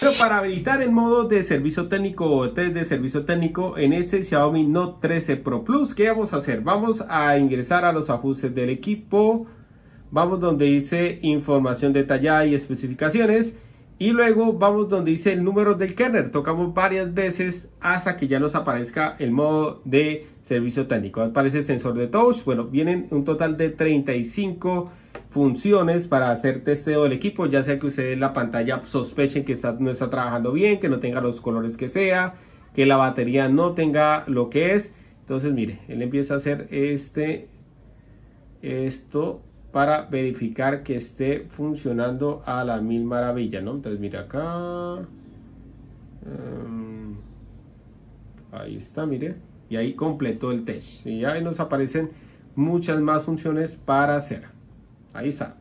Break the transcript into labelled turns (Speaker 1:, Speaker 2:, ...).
Speaker 1: Pero para habilitar el modo de servicio técnico o test de servicio técnico en este Xiaomi Note 13 Pro Plus, ¿qué vamos a hacer? Vamos a ingresar a los ajustes del equipo, vamos donde dice información detallada y especificaciones y luego vamos donde dice el número del kernel. Tocamos varias veces hasta que ya nos aparezca el modo de servicio técnico. Aparece sensor de touch. Bueno, vienen un total de 35 funciones para hacer testeo del equipo, ya sea que ustedes la pantalla sospechen que no está trabajando bien, que no tenga los colores que sea, que la batería no tenga lo que es. Entonces mire, él empieza a hacer esto para verificar que esté funcionando a la mil maravilla, ¿no? Entonces mire acá, ahí está, mire, y ahí completó el test y ahí nos aparecen muchas más funciones para hacer. Ahí está.